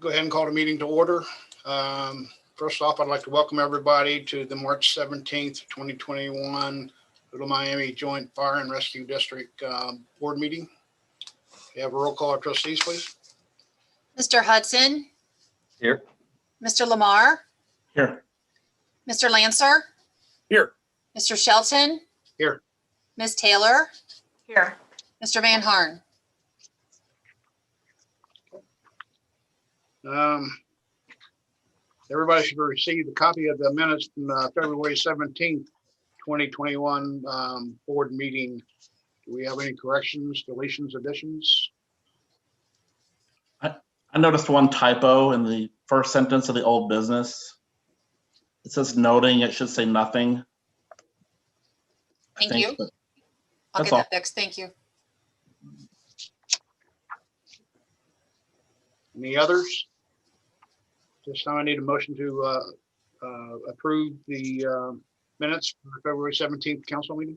go ahead and call the meeting to order. First off, I'd like to welcome everybody to the March 17th, 2021 Little Miami Joint Fire and Rescue District Board meeting. We have a roll call of trustees, please. Mr. Hudson. Here. Mr. Lamar. Here. Mr. Lancer. Here. Mr. Shelton. Here. Ms. Taylor. Here. Mr. Van Harn. Everybody should receive a copy of the minutes from February 17th, 2021 board meeting. Do we have any corrections, deletions, additions? I noticed one typo in the first sentence of the old business. It says noting, it should say nothing. Thank you. I'll That's get that fixed. Thank you. Any others? This time I need a motion to approve the minutes for the February 17th council meeting.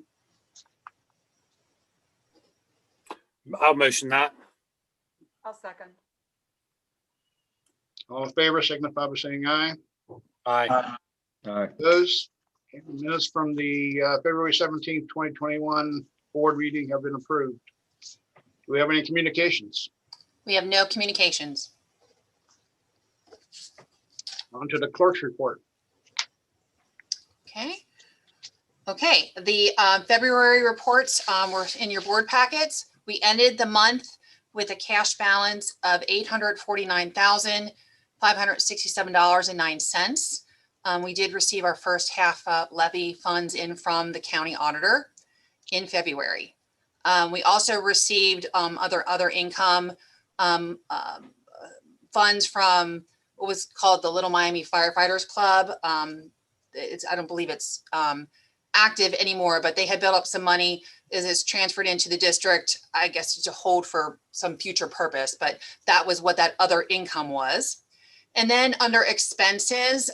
I'll motion that. I'll second. All in favor, signify by saying aye. Aye. Opposed? Okay, the minutes from the February 17th, 2021 board meeting have been approved. Do we have any communications? We have no communications. On to the clerk's report. Okay. Okay. The February reports were in your board packets. We ended the month with a cash balance of $849,567.09. We did receive our first half levy funds in from the county auditor in February. We also received other income funds from what was called the Little Miami Firefighters Club. I don't believe it's active anymore, but they had built up some money as it's transferred into the district, I guess, to hold for some future purpose, but that was what that other income was. And then under expenses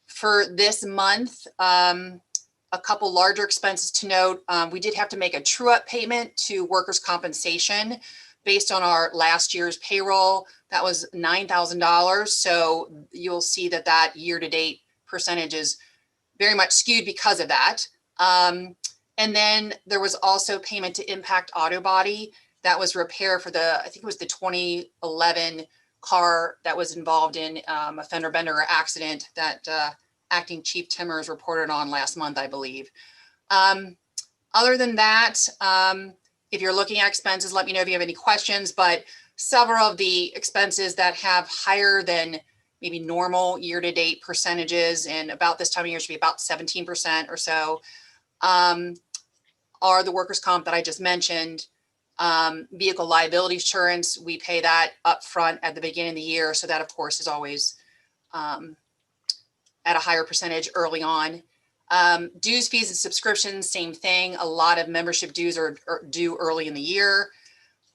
for this month, a couple larger expenses to note. We did have to make a true-up payment to workers' compensation based on our last year's payroll. That was $9,000. So you'll see that that year-to-date percentage is very much skewed because of that. And then there was also payment to Impact Auto Body. That was repair for the, I think it was the 2011 car that was involved in a fender bender accident that Acting Chief Timmers reported on last month, I believe. Other than that, if you're looking at expenses, let me know if you have any questions, but several of the expenses that have higher than maybe normal year-to-date percentages, and about this time of year should be about 17% or so, are the workers' comp that I just mentioned. Vehicle liability insurance, we pay that up front at the beginning of the year. So that, of course, is always at a higher percentage early on. Dues, fees, and subscriptions, same thing. A lot of membership dues are due early in the year.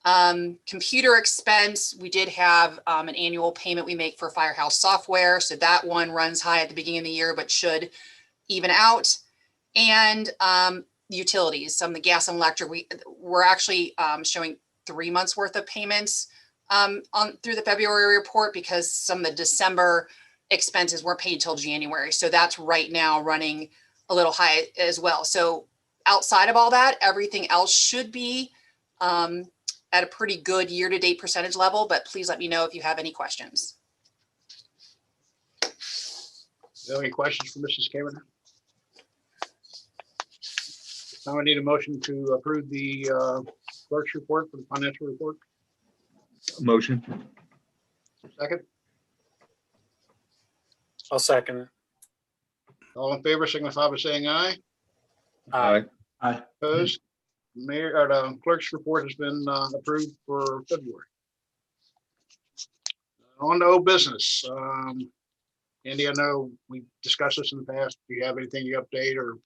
Computer expense, we did have an annual payment we make for Firehouse software. So that one runs high at the beginning of the year, but should even out. And utilities, some of the gas and electric, we're actually showing 3 months worth of payments through the February report because some of the December expenses weren't paid till January. So that's right now running a little high as well. So outside of all that, everything else should be at a pretty good year-to-date percentage level, but please let me know if you have any questions. Do you have any questions for Mrs. Kavanagh? Now I need a motion to approve the clerk's report for the financial report. Motion. Second. I'll second it. All in favor, signify by saying aye. Aye. Opposed? Mayor, or the clerk's report has been approved for February. On to old business. Andy, I know we discussed this in the past. Do you have anything you update or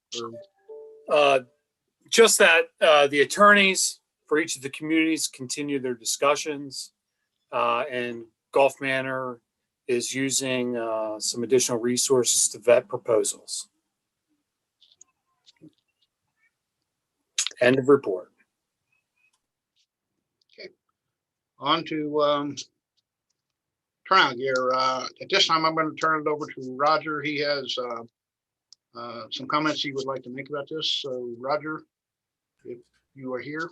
Just that the attorneys for each of the communities continue their discussions, and Gulf Manor is using some additional resources to vet proposals. End of report. on to Turnout Gear. At this time, I'm going to turn it over to Roger. He has some comments he would like to make about this. So Roger, if you are here.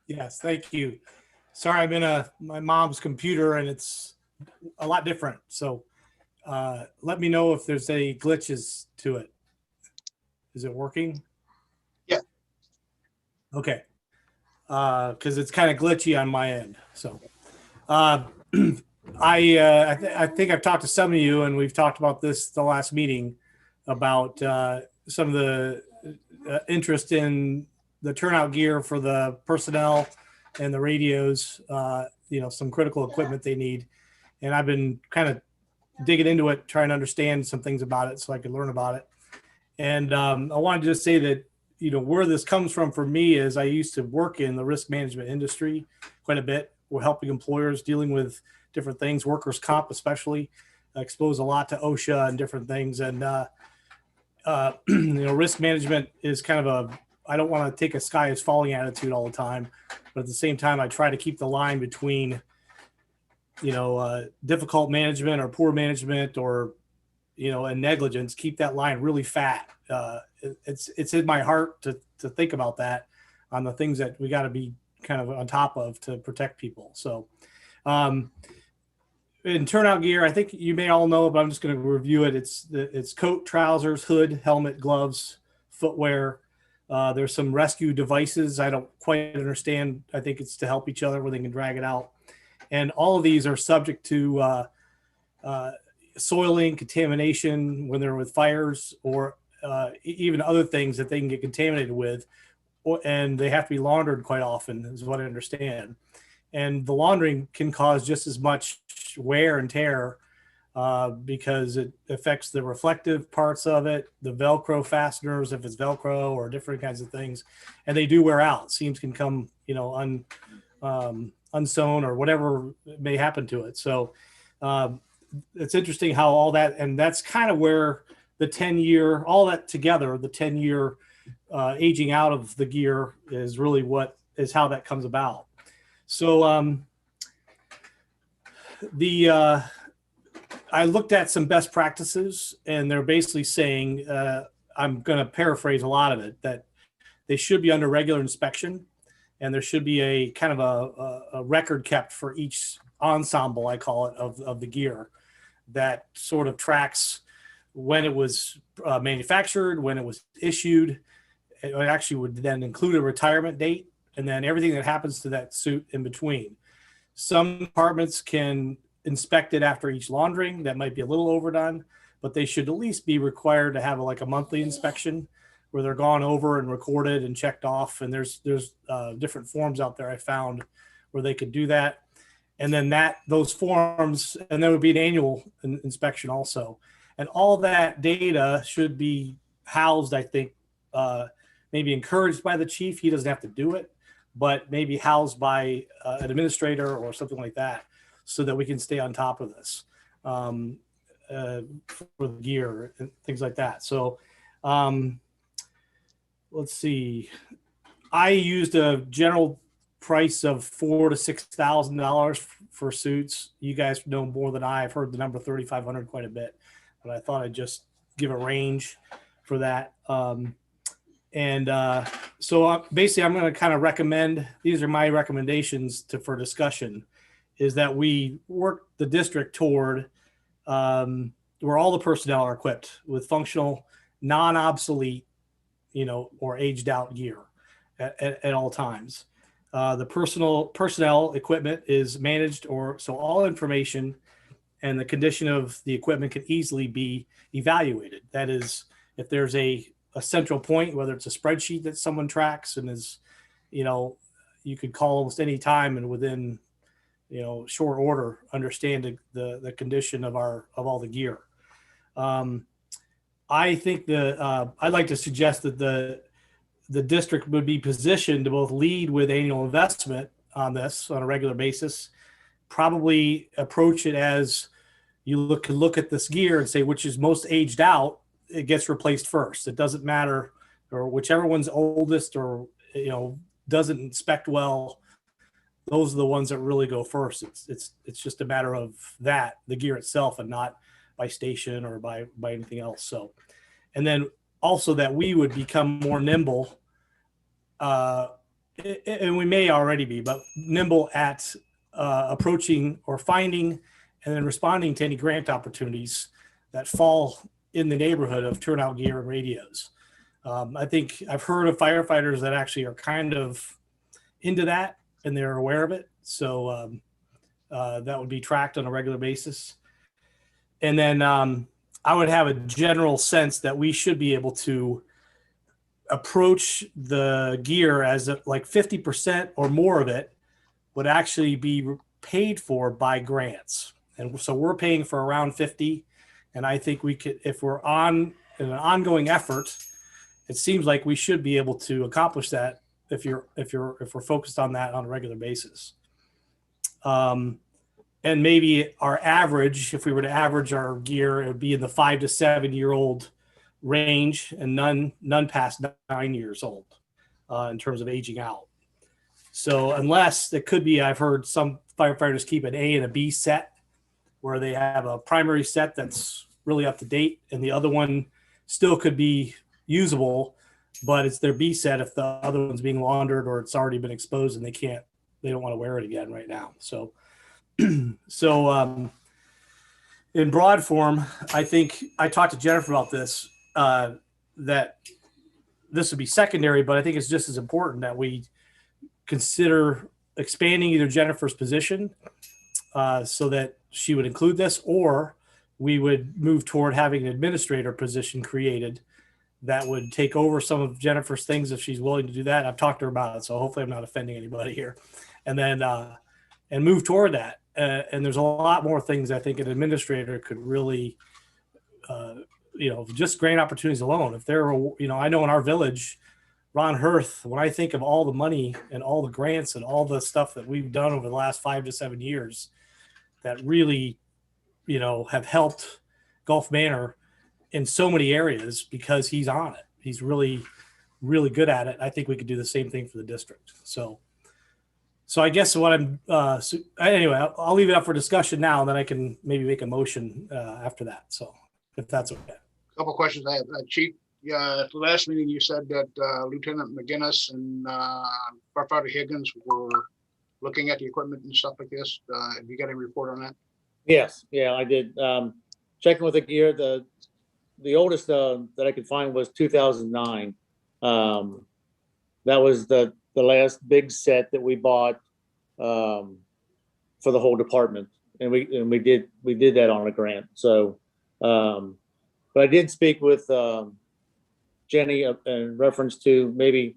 Yes, thank you. Sorry, I'm in my mom's computer and it's a lot different. So let me know if there's any glitches to it. Is it working? Yeah. Okay. Because it's kind of glitchy on my end. So I think I've talked to some of you, and we've talked about this the last meeting about some of the interest in the turnout gear for the personnel and the radios, some critical equipment they need. And I've been kind of digging into it, trying to understand some things about it so I could learn about it. And I wanted to just say that, where this comes from for me is I used to work in the risk management industry quite a bit. We're helping employers dealing with different things, workers' comp especially, exposed a lot to OSHA and different things. And, risk management is kind of I don't want to take a sky is falling attitude all the time, but at the same time, I try to keep the line between, difficult management or poor management or, and negligence, keep that line really fat. It's in my heart to think about that on the things that we got to be kind of on top of to protect people. So, in turnout gear, I think you may all know, but I'm just going to review it. It's coat, trousers, hood, helmet, gloves, footwear. There's some rescue devices. I don't quite understand. I think it's to help each other where they can drag it out. And all of these are subject to soiling, contamination when they're with fires, or even other things that they can get contaminated with. And they have to be laundered quite often, is what I understand. And the laundering can cause just as much wear and tear because it affects the reflective parts of it, the Velcro fasteners, if it's Velcro or different kinds of things. And they do wear out. Seams can come, unsewn or whatever may happen to it. So it's interesting how all that, and that's kind of where the 10-year, all that together, the 10-year aging out of the gear is really what is how that comes about. So I looked at some best practices, and they're basically saying, I'm going to paraphrase a lot of it, that they should be under regular inspection, and there should be a kind of a record kept for each ensemble, I call it, of the gear that sort of tracks when it was manufactured, when it was issued. It actually would then include a retirement date, and then everything that happens to that suit in between. Some departments can inspect it after each laundering. That might be a little overdone, but they should at least be required to have a monthly inspection where they're gone over and recorded and checked off. And there's different forms out there I found where they could do that. And then those forms, and there would be an annual inspection also. And all that data should be housed, I think, maybe encouraged by the chief. He doesn't have to do it, but maybe housed by an administrator or something like that, so that we can stay on top of this for the gear and things like that. So let's see. I used a general price of $4,000 to $6,000 for suits. You guys know more than I. I've heard the number 3,500 quite a bit, but I thought I'd just give a range for that. So basically, I'm going to kind of recommend, these are my recommendations for discussion, is that we work the district toward where all the personnel are equipped with functional, non-obsolete, or aged out gear at all times. The personnel equipment is managed, so all information and the condition of the equipment can easily be evaluated. That is, if there's a central point, whether it's a spreadsheet that someone tracks and is, you could call almost any time and within, short order, understand the condition of all the gear. I think I'd like to suggest that the district would be positioned to both lead with annual investment on this on a regular basis, probably approach it as you can look at this gear and say which is most aged out, it gets replaced first. It doesn't matter, or whichever one's oldest or doesn't inspect well, those are the ones that really go first. It's just a matter of that, the gear itself, and not by station or by anything else. So, and then also that we would become more nimble, and we may already be, but nimble at approaching or finding and then responding to any grant opportunities that fall in the neighborhood of turnout gear and radios. I think I've heard of firefighters that actually are kind of into that and they're aware of it. So that would be tracked on a regular basis. And then I would have a general sense that we should be able to approach the gear as like 50% or more of it would actually be paid for by grants. And so we're paying for around 50. And I think we could, if we're on in an ongoing effort, it seems like we should be able to accomplish that if we're focused on that on a regular basis. And maybe our average, if we were to average our gear, it would be in the 5 to 7 year old range, and none past 9 years old in terms of aging out. So unless it could be, I've heard some firefighters keep an A and a B set, where they have a primary set that's really up to date, and the other one still could be usable, but it's their B set if the other one's being laundered or it's already been exposed and they don't want to wear it again right now. So, in broad form, I think I talked to Jennifer about this, that this would be secondary, but I think it's just as important that we consider expanding either Jennifer's position so that she would include this, or we would move toward having an administrator position created that would take over some of Jennifer's things if she's willing to do that. I've talked to her about it, so hopefully I'm not offending anybody here. And then and move toward that. And there's a lot more things I think an administrator could really, just grant opportunities alone. If there are, I know in our village, Ron Hirth, when I think of all the money and all the grants and all the stuff that we've done over the last 5 to 7 years that really, have helped Gulf Manor in so many areas because he's on it. He's really, really good at it. I think we could do the same thing for the district. So I guess what anyway, I'll leave it up for discussion now, and then I can maybe make a motion after that. So if that's okay. Couple questions I have. Chief, at the last meeting, you said that Lieutenant McGinnis and Firefighter Higgins were looking at the equipment and stuff like this. Have you got any report on that? Yes, yeah, I did. Checking with the gear, the oldest that I could find was 2009. That was the last big set that we bought for the whole department, and we did that on a grant. So, but I did speak with Jenny in reference to maybe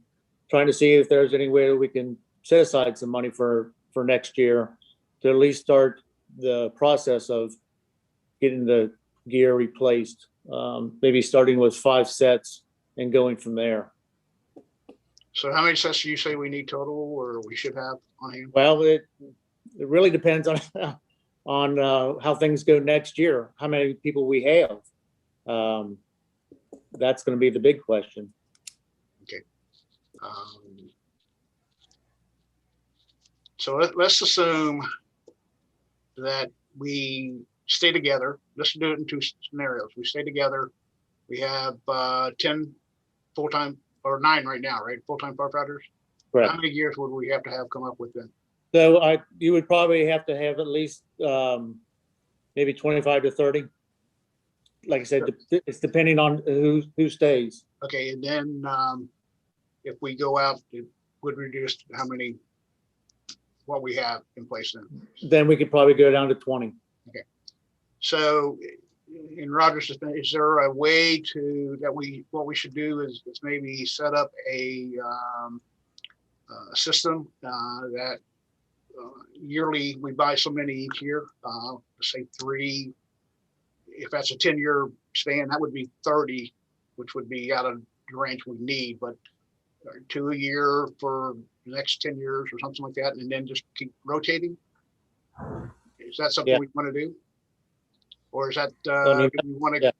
trying to see if there's any way that we can set aside some money for next year to at least start the process of getting the gear replaced. Maybe starting with 5 sets and going from there. So how many sets do you say we need total, or we should have on hand? Well, it really depends on how things go next year, how many people we have. That's going to be the big question. Okay. So let's assume that we stay together. Let's do it in 2 scenarios. We stay together. We have 10 full-time, or 9 right now, right? Full-time firefighters. Correct. How many years would we have to have come up with then? So you would probably have to have at least maybe 25 to 30. Like I said, it's depending on who stays. Okay, and then if we go out, it would reduce how many, what we have in place then. Then we could probably go down to 20. So in Roger's defense, is there a way to, what we should do is maybe set up a system that yearly we buy so many each year, say 3. If that's a 10-year span, that would be 30, which would be out of the range we need, but 2 a year for the next 10 years or something like that, and then just keep rotating. Is that something we want to do? Or is that, do we want to?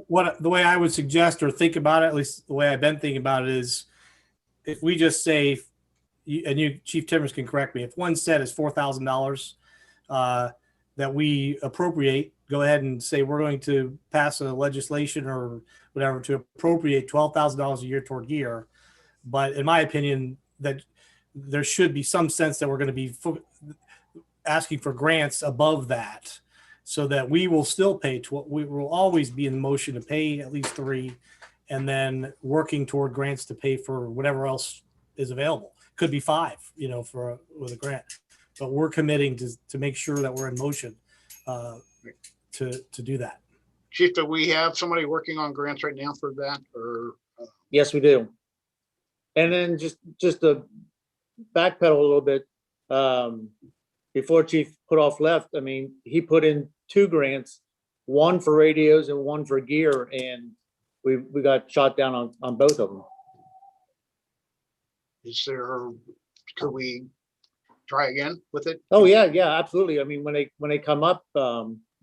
What the way I would suggest or think about it, at least the way I've been thinking about it, is if we just say, Chief Timmons can correct me, if one set is $4,000 that we appropriate, go ahead and say we're going to pass a legislation or whatever to appropriate $12,000 a year toward gear. But in my opinion, that there should be some sense that we're going to be asking for grants above that, so that we will still pay. We will always be in motion to pay at least 3, and then working toward grants to pay for whatever else is available. Could be 5, with a grant. But we're committing to make sure that we're in motion to do that. Chief, do we have somebody working on grants right now for that, or? Yes, we do. And then just to backpedal a little bit, before Chief Putoff left, I mean, he put in 2 grants, one for radios and one for gear, and we got shot down on both of them. Could we try again with it? Oh, yeah, absolutely. I mean, when they come up,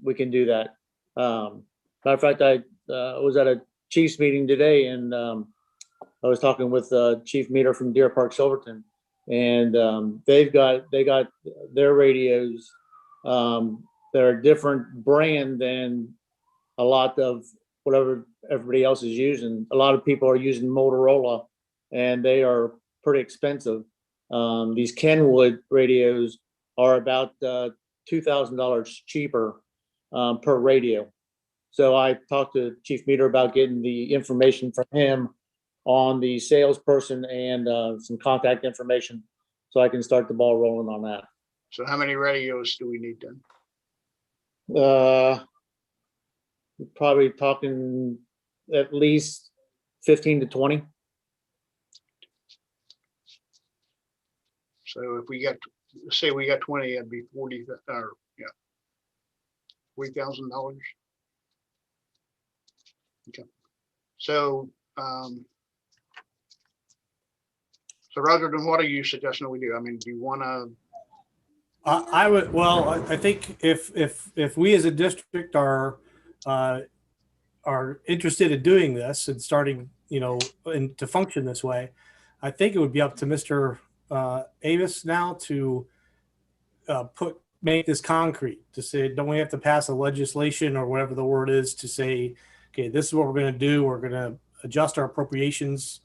we can do that. Matter of fact, I was at a Chiefs meeting today, and I was talking with Chief Meter from Deer Park, Silverton, and they got their radios that are a different brand than a lot of whatever everybody else is using. A lot of people are using Motorola, and they are pretty expensive. These Kenwood radios are about $2,000 cheaper per radio. So I talked to Chief Meter about getting the information from him on the salesperson and some contact information, so I can start the ball rolling on that. So how many radios do we need then? We're probably talking at least 15 to 20. So if we say we got 20, that'd be $40,000. Okay. So, so Roger, then what are you suggesting we do? I mean, do you want to? I think if we as a district are interested in doing this and starting, and to function this way, I think it would be up to Mr. Avis now to make this concrete, to say, don't we have to pass a legislation or whatever the word is to say, okay, this is what we're going to do. We're going to adjust our appropriations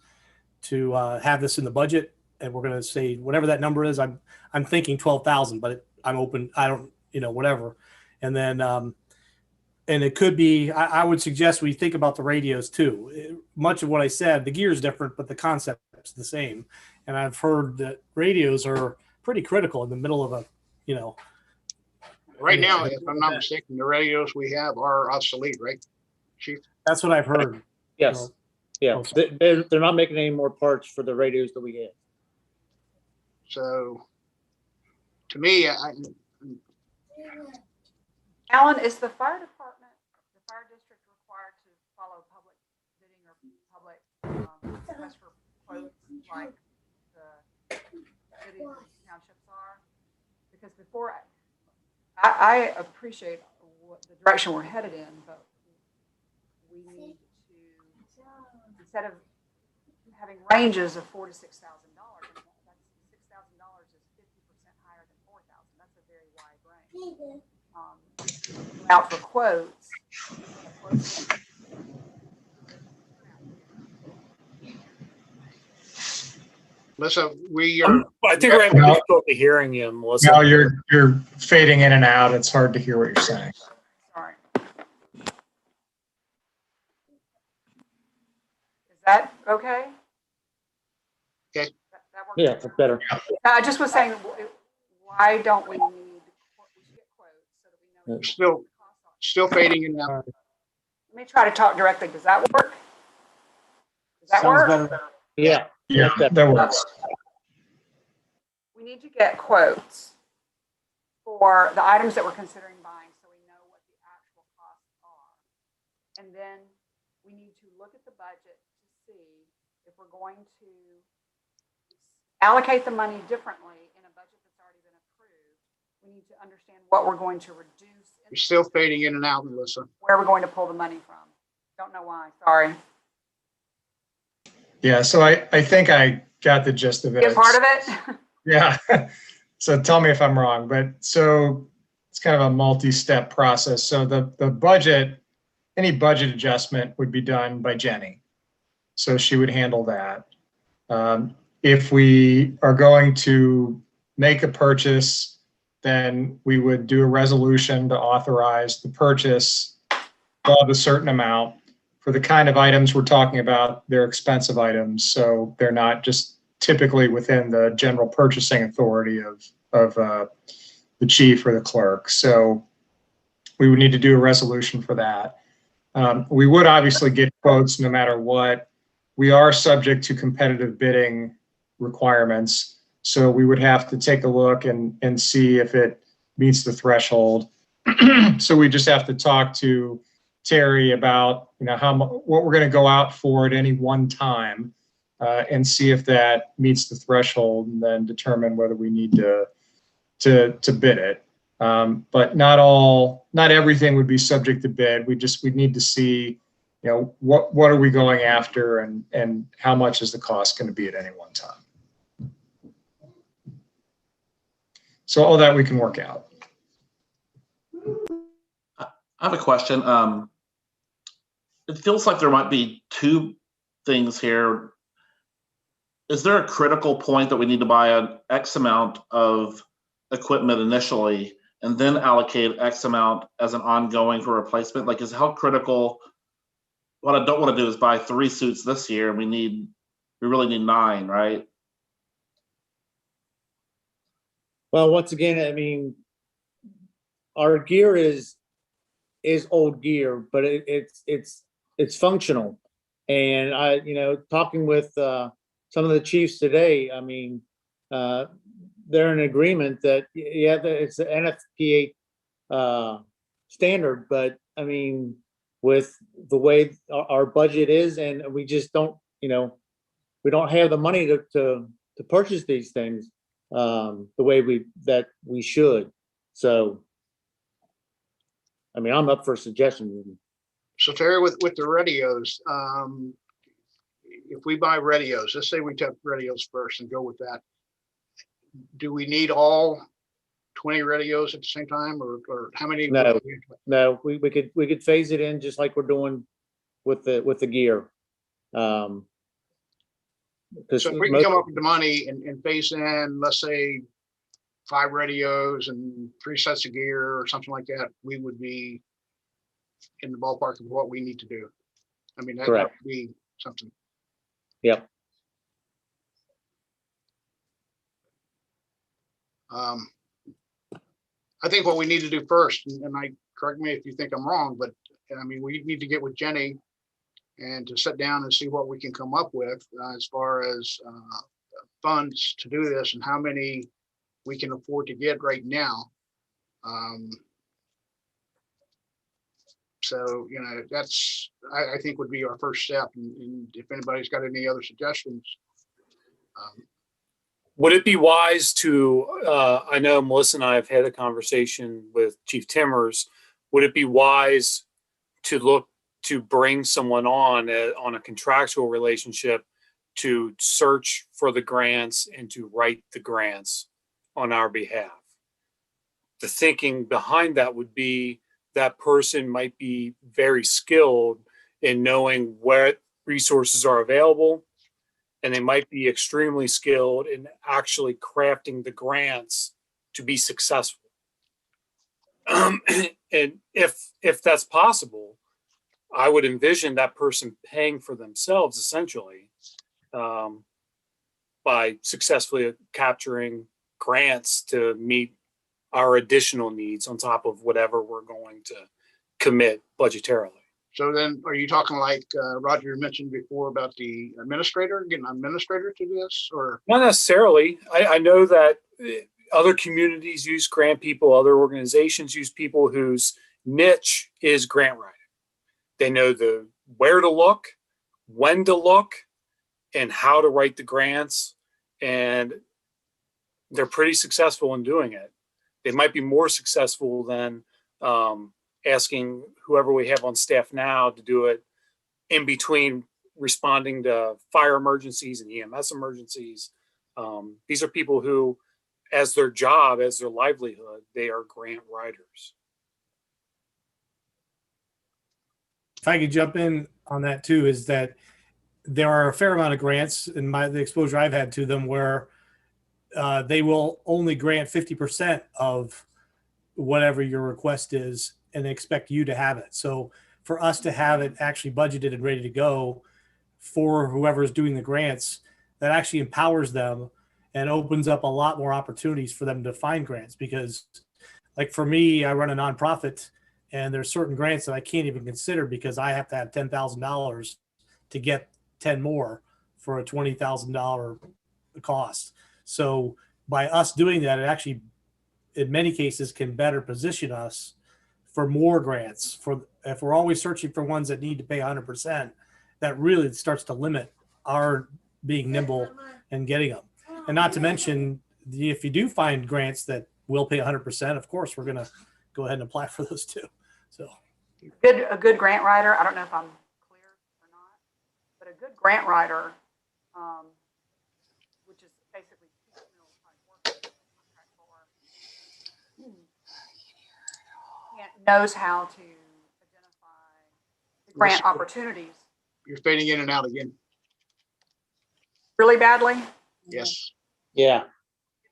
to have this in the budget, and we're going to say whatever that number is. I'm thinking 12,000, but I'm open. I don't, whatever. And then and it could be. I would suggest we think about the radios too. Much of what I said, the gear is different, but the concept's the same. And I've heard that radios are pretty critical in the middle of a, Right now, if I'm not mistaken, the radios we have are obsolete, right, Chief? That's what I've heard. Yes. Yeah. They're not making any more parts for the radios that we have. So, to me, Alan, is the fire department, the fire district required to follow public bidding or public request for quotes like the cities and townships are? Because before, I appreciate what the direction we're headed in, but we need to, instead of having ranges of $4,000 to $6,000, that's $6,000 is 50% higher than $4,000. That's a very wide range. Out for quotes. Melissa, we are. I think we're having difficulty hearing you, Melissa. No, you're fading in and out. It's hard to hear what you're saying. Sorry. Is that okay? Okay. That works? Yeah, that's better. I just was saying, why don't we need quotes so that we know? Still fading in now. Let me try to talk directly. Does that work? Does that work? Better. Yeah. Yeah, that works. We need to get quotes for the items that we're considering buying so we know what the actual costs are. And then we need to look at the budget to see if we're going to allocate the money differently in a budget that's already been approved. We need to understand what we're going to reduce. You're still fading in and out, Melissa. Where we're going to pull the money from. Don't know why. Sorry. Yeah, so I think I got the gist of it. Get part of it? Yeah. So tell me if I'm wrong, but so it's kind of a multi-step process. So the budget, any budget adjustment would be done by Jenny. So she would handle that. If we are going to make a purchase, then we would do a resolution to authorize the purchase of a certain amount. For the kind of items we're talking about, they're expensive items, so they're not just typically within the general purchasing authority of the chief or the clerk. So we would need to do a resolution for that. We would obviously get quotes no matter what. We are subject to competitive bidding requirements, so we would have to take a look and see if it meets the threshold. So we just have to talk to Terry about, you know, what we're going to go out for at any one time, and see if that meets the threshold, and then determine whether we need to bid it. But not everything would be subject to bid. We'd need to see, you know, what are we going after, and how much is the cost going to be at any one time. So all that we can work out. I have a question. It feels like there might be two things here. Is there a critical point that we need to buy an X amount of equipment initially and then allocate X amount as an ongoing for replacement? Like, is how critical? What I don't want to do is buy 3 suits this year. We really need 9, right? Well, once again, I mean, our gear is old gear, but it's functional. And talking with some of the chiefs today, I mean, they're in agreement that, yeah, it's an NFPA standard, but I mean, with the way our budget is, and we just don't, we don't have the money to purchase these things the way we should. So, I mean, I'm up for suggestions. So Terry, with the radios, if we buy radios, let's say we take radios first and go with that, do we need all 20 radios at the same time, or how many? No, we could phase it in just like we're doing with the gear. So if we can come up with the money and phase in, let's say 5 radios and 3 sets of gear or something like that, we would be in the ballpark of what we need to do. I mean, that would be something. Yep. I think what we need to do first, and I correct me if you think I'm wrong, but I mean, we need to get with Jenny and to sit down and see what we can come up with as far as funds to do this and how many we can afford to get right now. So, that's, I think would be our first step. And if anybody's got any other suggestions. Would it be wise to, I know Melissa and I have had a conversation with Chief Timmers, would it be wise to look to bring someone on a contractual relationship to search for the grants and to write the grants on our behalf? The thinking behind that would be that person might be very skilled in knowing what resources are available, and they might be extremely skilled in actually crafting the grants to be successful. And if that's possible, I would envision that person paying for themselves essentially by successfully capturing grants to meet our additional needs on top of whatever we're going to commit budgetarily. So then are you talking like Roger mentioned before about the administrator, getting an administrator to do this, or? Not necessarily. I know that other communities use grant people, other organizations use people whose niche is grant writing. They know where to look, when to look, and how to write the grants, and they're pretty successful in doing it. They might be more successful than asking whoever we have on staff now to do it in between responding to fire emergencies and EMS emergencies. These are people who, as their job, as their livelihood, they are grant writers. If I could jump in on that too, is that there are a fair amount of grants in the exposure I've had to them where they will only grant 50% of whatever your request is and expect you to have it. So for us to have it actually budgeted and ready to go for whoever's doing the grants, that actually empowers them and opens up a lot more opportunities for them to find grants. Because like for me, I run a nonprofit and there's certain grants that I can't even consider because I have to have $10,000 to get 10 more for a $20,000 cost. So by us doing that, it actually, in many cases, can better position us for more grants. For if we're always searching for ones that need to pay 100%, that really starts to limit our being nimble and getting them. And not to mention, if you do find grants that will pay 100%, of course, we're going to go ahead and apply for those too. So A good grant writer, I don't know if I'm clear or not, but a good grant writer, which is basically piecemeal type work that they contract for, knows how to identify the grant opportunities You're fading in and out again. really badly. Yes. Yeah.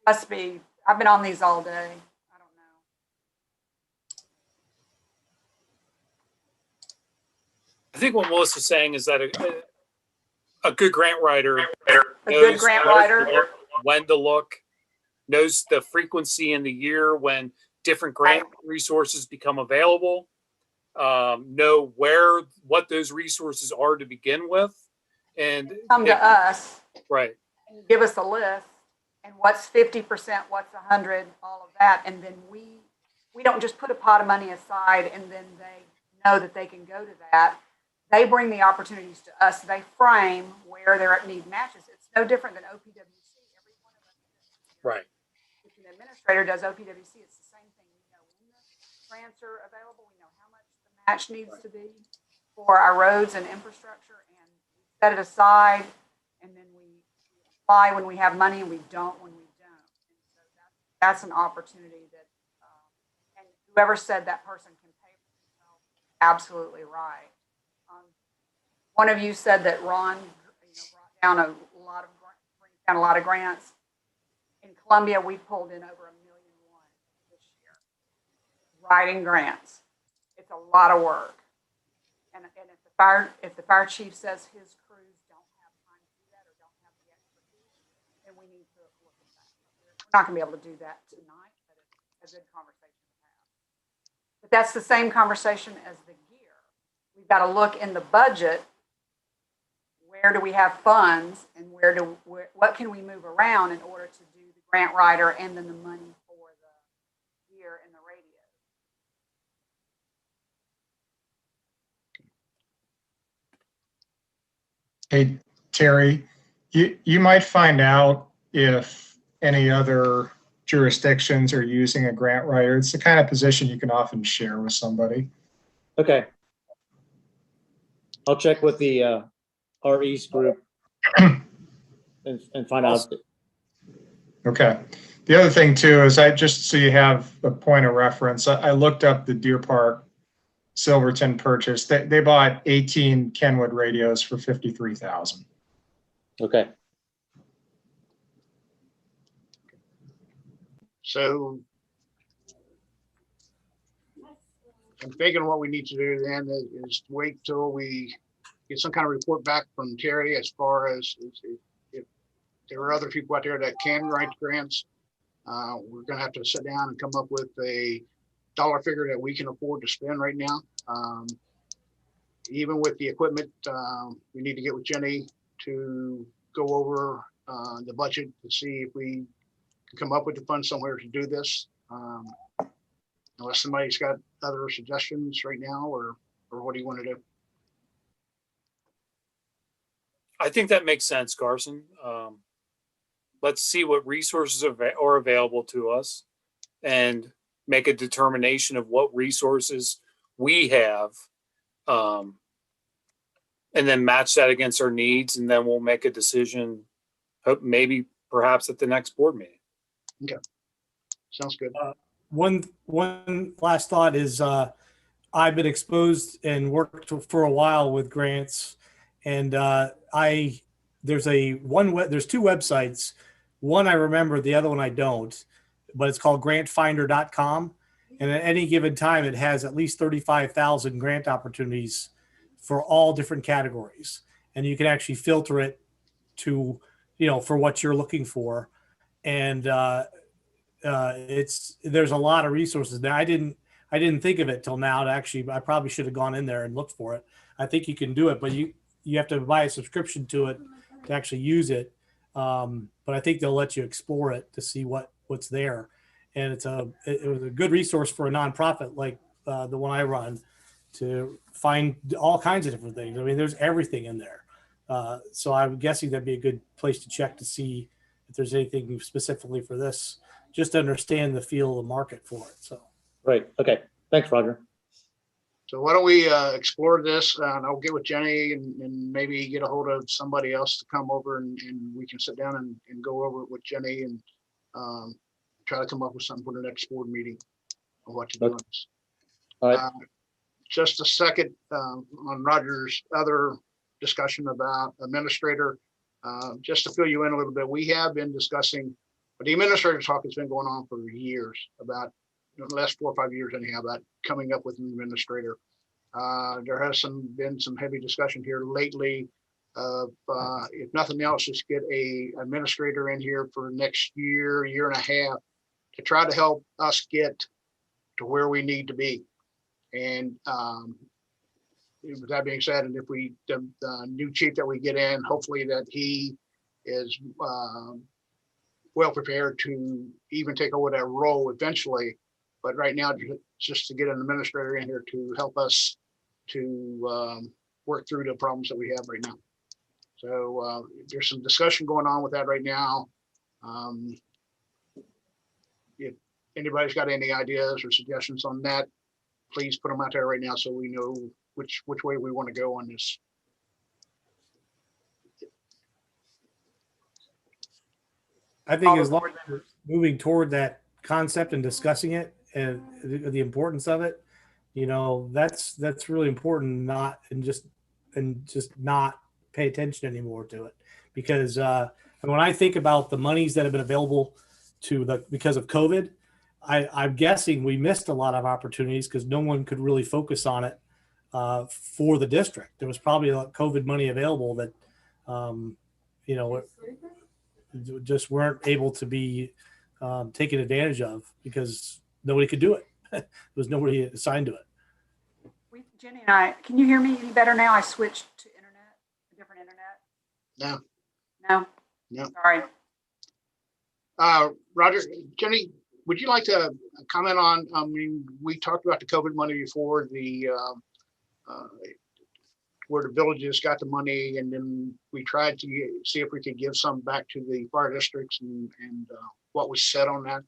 Must be. I've been on these all day. I don't know. I think what Melissa's saying is that a good grant writer A good grant writer. when to look, knows the frequency in the year when different grant resources become available, know what those resources are to begin with, and Come to us. right. And give us a list and what's 50%, what's 100, all of that. And then we don't just put a pot of money aside and then they know that they can go to that. They bring the opportunities to us. They frame where their need matches. It's no different than OPWC. Every one of us. Right. If an administrator does OPWC, it's the same thing. We know when the grants are available. We know how much the match needs to be for our roads and infrastructure, and we set it aside, and then we apply when we have money, and we don't when we don't. And so that's an opportunity that, and whoever said that person can pay for themselves, absolutely right. One of you said that Ron brought down a lot of grants. In Columbia, we pulled in over $1.1 million this year, writing grants. It's a lot of work. And if the fire chief says his crews don't have time to do that or don't have the expertise, then we need to look at that. We're not going to be able to do that tonight, but it's a good conversation to have. But that's the same conversation as the gear. We've got to look in the budget. Where do we have funds, and what can we move around in order to do the grant writer and then the money for the gear and the radio? Hey, Terry, you might find out if any other jurisdictions are using a grant writer. It's the kind of position you can often share with somebody. Okay. I'll check with the our East group and find out. Okay. The other thing too is just so you have a point of reference, I looked up the Deer Park Silverton purchase. They bought 18 Kenwood radios for $53,000. Okay. So I'm thinking what we need to do then is wait till we get some kind of report back from Terry as far as if there are other people out there that can write grants. We're going to have to sit down and come up with a dollar figure that we can afford to spend right now. Even with the equipment, we need to get with Jenny to go over the budget to see if we can come up with the funds somewhere to do this. Unless somebody's got other suggestions right now, or what do you want to do? I think that makes sense, Carson. Let's see what resources are available to us and make a determination of what resources we have. and then match that against our needs, and then we'll make a decision, hope maybe perhaps at the next board meeting. Sounds good. One last thought is I've been exposed and worked for a while with grants, and there's two websites. One I remember, the other one I don't, but it's called grantfinder.com. And at any given time, it has at least 35,000 grant opportunities for all different categories. And you can actually filter it to, for what you're looking for. And there's a lot of resources there. I didn't think of it till now. I probably should have gone in there and looked for it. I think you can do it, but you have to buy a subscription to it to actually use it. But I think they'll let you explore it to see what's there. And it was a good resource for a nonprofit like the one I run to find all kinds of different things. I mean, there's everything in there. So I'm guessing that'd be a good place to check to see if there's anything specifically for this, just to understand the feel of the market for it. So. Right. Okay. Thanks, Roger. So why don't we explore this, and I'll get with Jenny and maybe get a hold of somebody else to come over and we can sit down and go over it with Jenny and try to come up with something for the next board meeting of what to do. Okay. All right. Just a second on Roger's other discussion about administrator, just to fill you in a little bit, we have been discussing, the administrator talk has been going on for years, about the last 4 or 5 years anyhow, about coming up with an administrator. There has been some heavy discussion here lately of if nothing else, just get a administrator in here for next year and a half to try to help us get to where we need to be. And with that being said, and if the new chief that we get in, hopefully that he is well prepared to even take over that role eventually. But right now, just to get an administrator in here to help us to work through the problems that we have right now. So there's some discussion going on with that right now. If anybody's got any ideas or suggestions on that, please put them out there right now so we know which way we want to go on this. I think as long as we're moving toward that concept and discussing it and the importance of it, that's really important. Not just not pay attention anymore to it, because when I think about the monies that have been available because of COVID, I'm guessing we missed a lot of opportunities because no one could really focus on it for the district. There was probably a lot of COVID money available that just weren't able to be taken advantage of because nobody could do it. There was nobody assigned to it. Jenny and I, can you hear me any better now? I switched to internet, a different internet. No. Sorry. Roger, Jenny, would you like to comment on, we talked about the COVID money before, where the villages got the money, and then we tried to see if we could give some back to the fire districts and what was said on that.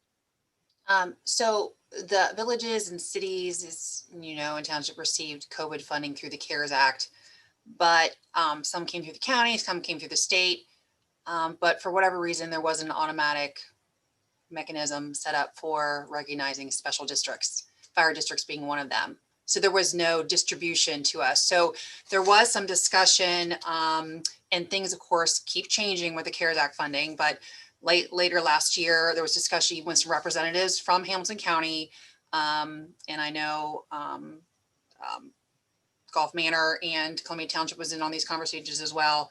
So the villages and cities, and township received COVID funding through the CARES Act, but some came through the county, some came through the state. But for whatever reason, there wasn't an automatic mechanism set up for recognizing special districts, fire districts being one of them. So there was no distribution to us. So there was some discussion, and things, of course, keep changing with the CARES Act funding. But later last year, there was discussion with some representatives from Hamilton County, and I know Gulf Manor and Columbia Township was in on these conversations as well,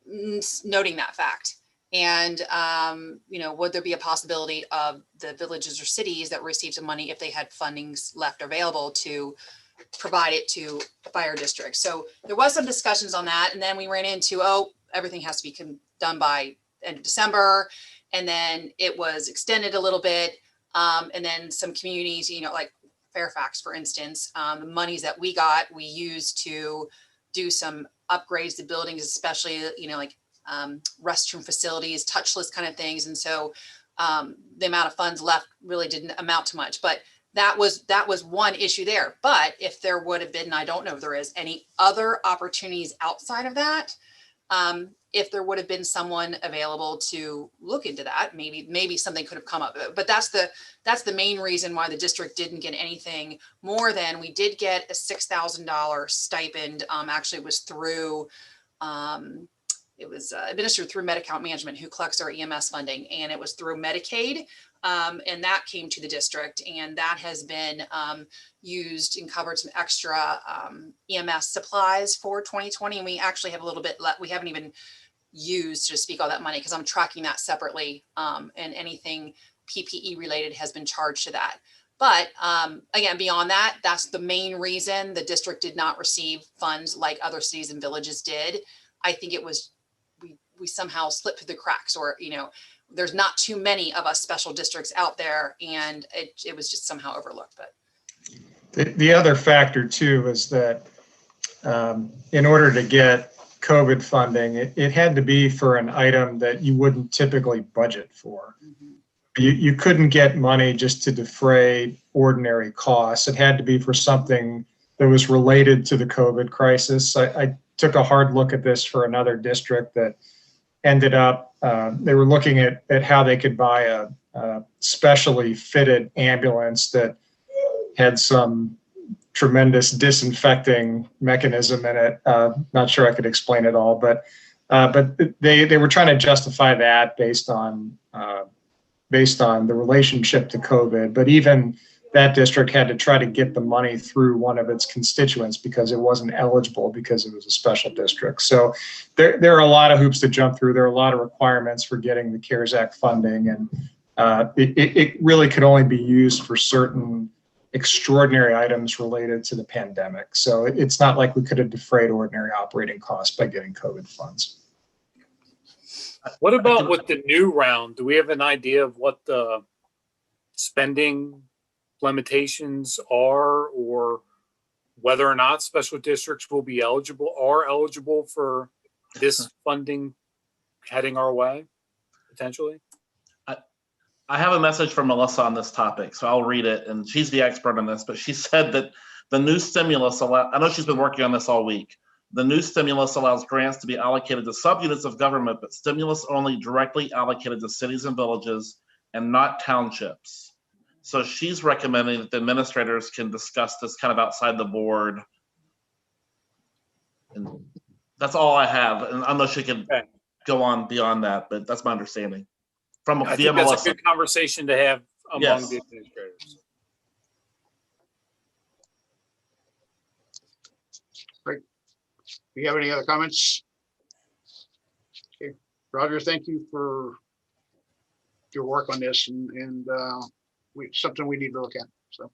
noting that fact. And, would there be a possibility of the villages or cities that received some money if they had fundings left available to provide it to the fire district? So there was some discussions on that. And then we ran into, everything has to be done by end of December. And then it was extended a little bit. And then some communities, like Fairfax, for instance, the monies that we got, we used to do some upgrades to buildings, especially, like restroom facilities, touchless kind of things. And so the amount of funds left really didn't amount to much. But that was one issue there. But if there would have been, and I don't know if there is any other opportunities outside of that, if there would have been someone available to look into that, maybe something could have come up. But that's the main reason why the district didn't get anything more than we did get a $6,000 stipend. Actually, it was through. It was administered through Medi-Account Management, who collects our EMS funding, and it was through Medicaid. And that came to the district, and that has been used and covered some extra EMS supplies for 2020. And we actually have a little bit left. We haven't even used, to speak, all that money, because I'm tracking that separately. And anything PPE related has been charged to that. But again, beyond that, that's the main reason the district did not receive funds like other cities and villages did. I think it was we somehow slipped through the cracks, or there's not too many of us special districts out there, and it was just somehow overlooked. But the other factor too is that in order to get COVID funding, it had to be for an item that you wouldn't typically budget for. mm-hmm. You couldn't get money just to defray ordinary costs. It had to be for something that was related to the COVID crisis. I took a hard look at this for another district that ended up, they were looking at how they could buy a specially fitted ambulance that had some tremendous disinfecting mechanism in it. Not sure I could explain it all, but they were trying to justify that based on the relationship to COVID. But even that district had to try to get the money through one of its constituents because it wasn't eligible because it was a special district. So there are a lot of hoops to jump through. There are a lot of requirements for getting the CARES Act funding, and it really could only be used for certain extraordinary items related to the pandemic. So it's not like we could have defrayed ordinary operating costs by getting COVID funds. What about with the new round? Do we have an idea of what the spending limitations are, or whether or not special districts will be eligible for this funding heading our way, potentially? I have a message from Melissa on this topic, so I'll read it. And she's the expert on this, but she said that the new stimulus I know she's been working on this all week. The new stimulus allows grants to be allocated to subunits of government, but stimulus only directly allocated to cities and villages and not townships. So she's recommending that the administrators can discuss this kind of outside the board. And that's all I have. And I know she can go on beyond that, but that's my understanding. I think that's a good conversation to have among the administrators. Great. Do you have any other comments? Okay. Roger, thank you for your work on this, and something we need to look at. So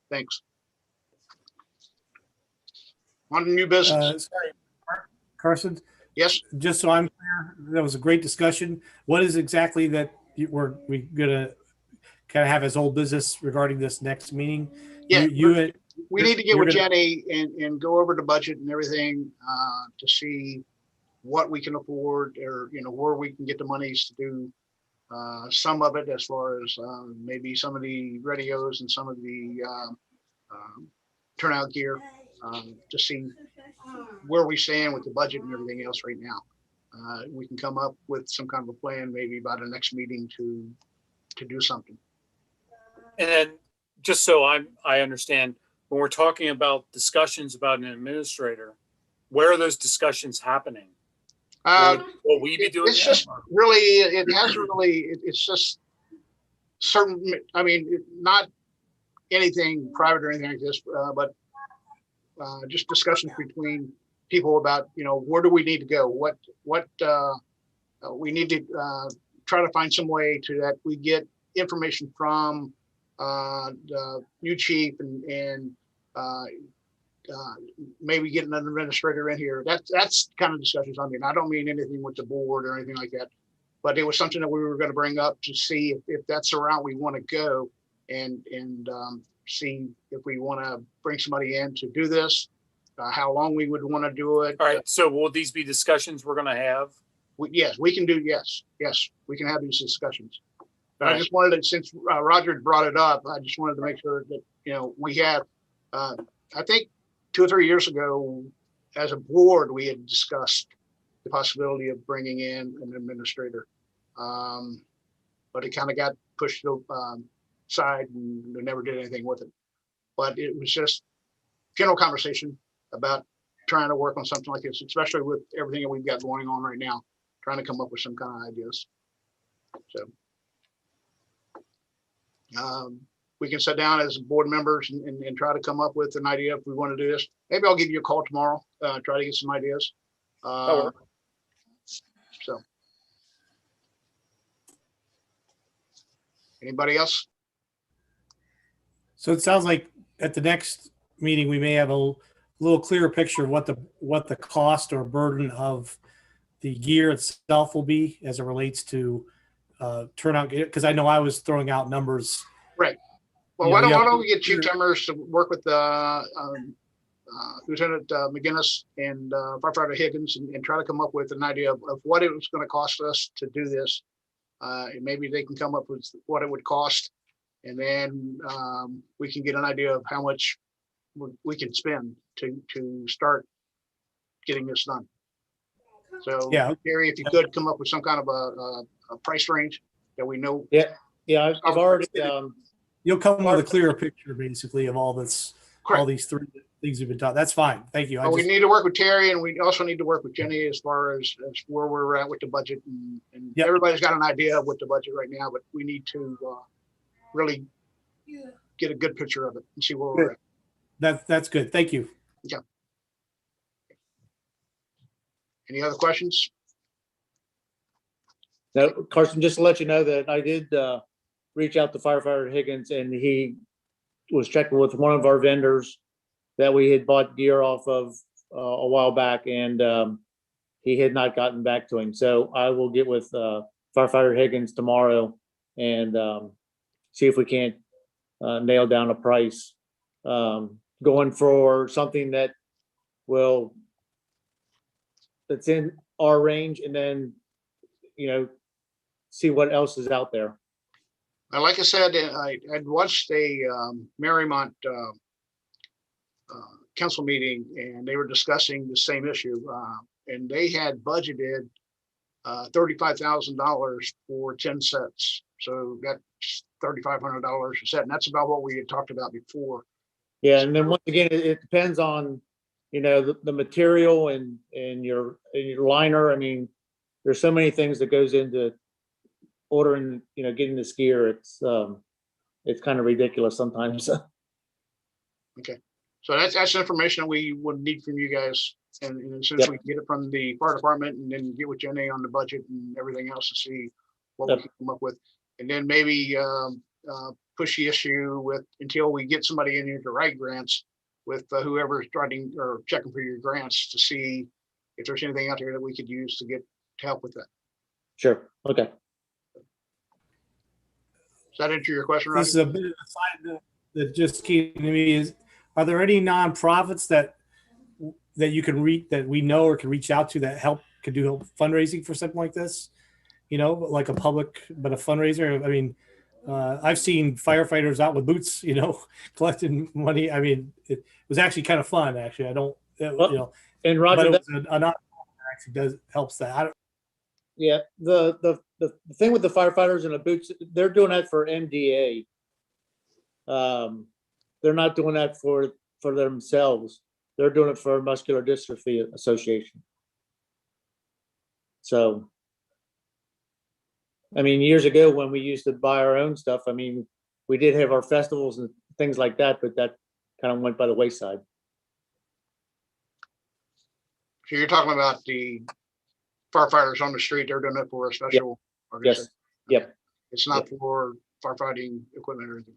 thanks. On to new business. Sorry, Carson. Yes. Just so I'm clear, that was a great discussion. What is exactly that we're gonna kind of have as old business regarding this next meeting? Yeah, we need to get with Jenny and go over the budget and everything to see what we can afford, or where we can get the monies to do some of it, as far as maybe some of the radios and some of the turnout gear, to see where we stand with the budget and everything else right now. We can come up with some kind of a plan maybe by the next meeting to do something. And then, just so I understand, when we're talking about discussions about an administrator, where are those discussions happening? Will we be doing it's that? Just really, it hasn't really, it's just certain, I mean, not anything private or anything like this, but just discussions between people about, where do we need to go? What we need to try to find some way to that we get information from the new chief and maybe get another administrator in here. That's kind of discussions. I mean, I don't mean anything with the board or anything like that, but it was something that we were going to bring up to see if that's the route we want to go, and see if we want to bring somebody in to do this, how long we would want to do it. All right. So will these be discussions we're going to have? Yes, we can do. Yes, we can have these discussions. But I just wanted to, since Roger brought it up, I just wanted to make sure that, you know, we had, I think 2 or 3 years ago, as a board, we had discussed the possibility of bringing in an administrator. But it kind of got pushed aside and we never did anything with it. But it was just general conversation about trying to work on something like this, especially with everything that we've got going on right now, trying to come up with some kind of ideas. So we can sit down as board members and try to come up with an idea if we want to do this. Maybe I'll give you a call tomorrow, try to get some ideas. So anybody else? So it sounds like at the next meeting, we may have a little clearer picture of what the cost or burden of the gear itself will be as it relates to turnout. Because I know I was throwing out numbers. Right. Well, You why know, don't, you why have- don't we get Chief Timmers to work with Lieutenant McGinnis and Firefighter Higgins and try to come up with an idea of what it was going to cost us to do this. And maybe they can come up with what it would cost. And then we can get an idea of how much we can spend to start getting this done. So, Yeah. Gary, if you could come up with some kind of a price range that we know. Yeah, I've already, You'll come with a clearer picture, basically, of all this, all these 3 things we've been talking. That's fine. Thank you. We need to work with Terry, and we also need to work with Jenny as far as where we're at with the budget. And Yep. everybody's got an idea of what the budget right now, but we need to really get a good picture of it and see where we're at. That's good. Thank you. Any other questions? no, Carson, just to let you know that I did reach out to Firefighter Higgins, and he was checking with one of our vendors that we had bought gear off of a while back, and he had not gotten back to him. So I will get with Firefighter Higgins tomorrow and see if we can't nail down a price, going for something that's in our range, and then, you know, see what else is out there. Like I said, I'd watched a Marymount council meeting, and they were discussing the same issue. And they had budgeted $35,000 for 10 sets. So that's $3,500 a set. And that's about what we had talked about before. Yeah, and then once again, it depends on, you know, the material and your liner. I mean, there's so many things that goes into ordering, you know, getting this gear. It's kind of ridiculous sometimes. Okay, so that's information that we would need from you guys, and as soon as we can get it from the fire department, and then get with Jenny on the budget and everything else to see what we can come up with, and then maybe push the issue with until we get somebody in here to write grants with whoever's writing or checking for your grants to see if there's anything out there that we could use to help with that. Sure. Okay. Does that answer your question, This is Roger? a bit of a side that just came to me is, are there any nonprofits that you can reach, that we know or can reach out to that could do fundraising for something like this? You know, like a public, but a fundraiser. I mean, I've seen firefighters out with boots, you know, collecting money. I mean, it was actually kind of fun. Actually, I don't, you know, And Roger, but it was a nonprofit that actually helps that. yeah, the thing with the firefighters and the boots, they're doing that for MDA. They're not doing that for themselves. They're doing it for Muscular Dystrophy Association. So, I mean, years ago when we used to buy our own stuff, I mean, we did have our festivals and things like that, but that kind of went by the wayside. So you're talking about the firefighters on the street, they're doing it for a special organization? Yes. Yep. It's not for firefighting equipment or anything.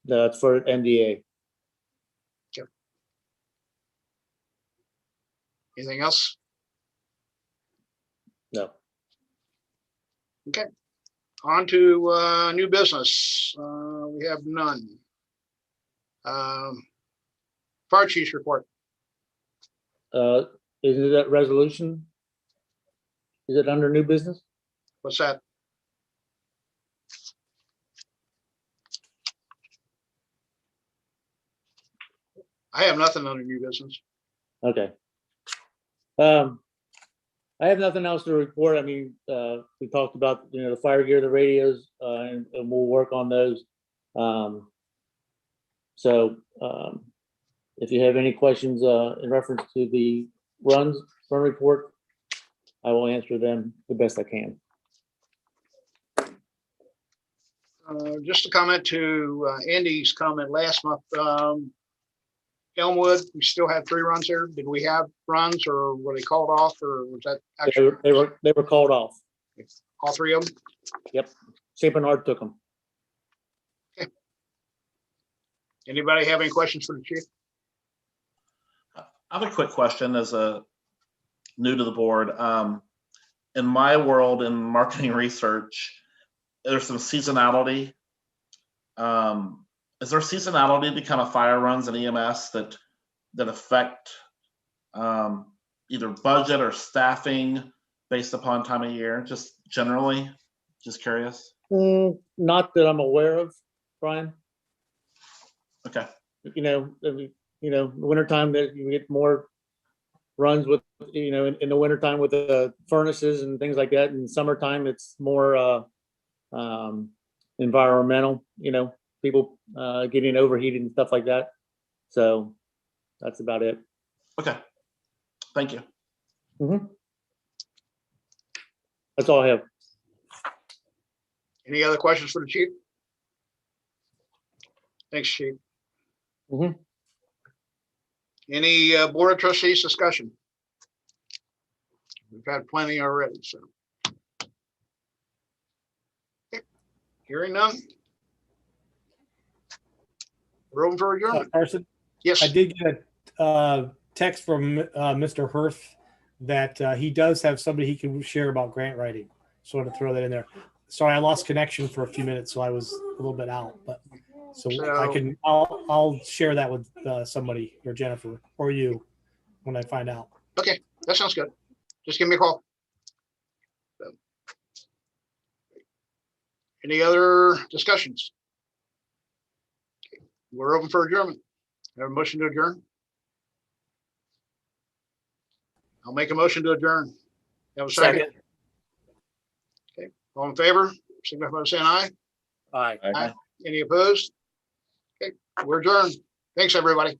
No, it's for MDA. Anything else? No. Okay. On to new business. We have none. Fire chief's report. Is that resolution? Is it under new business? What's that? I have nothing under new business. Okay. I have nothing else to report. I mean, we talked about, you know, the fire gear, the radios, and we'll work on those. If you have any questions, in reference to the run report, I will answer them the best I can. Just a comment to Andy's comment last month. Elmwood, we still had 3 runs there. Did we have runs, or were they called off, or was that actually They were called off. all 3 of them? Yep. St. Bernard took them. Anybody have any questions for the chief? I have a quick question as a new to the board. In my world in marketing research, there's some seasonality. Is there seasonality to kind of fire runs and EMS that affect either budget or staffing based upon time of year? Just generally, just curious. Not that I'm aware of, Brian. Okay. The wintertime that you get more runs with, in the wintertime with the furnaces and things like that. In summertime, it's more environmental, people getting overheated and stuff like that. So that's about it. Okay. Thank you. That's all I have. Any other questions for the chief? Thanks, chief. Any board of trustees discussion? We've had plenty already, so. Okay. Hearing none. Room for adjournment. Carson, Yes. I did get a text from Mr. Hirth that he does have somebody he can share about grant writing. So I want to throw that in there. Sorry, I lost connection for a few minutes, so I was a little bit out. But I'll share that with somebody, or Jennifer, or you, when I find out. Okay, that sounds good. Just give me a call. So. Any other discussions? Okay. We're open for adjournment. Have a motion to adjourn? I'll make a motion to adjourn. Have a second? Okay, all in favor, signify by saying aye. Aye. Aye. Any opposed? Okay, we're adjourned. Thanks, everybody.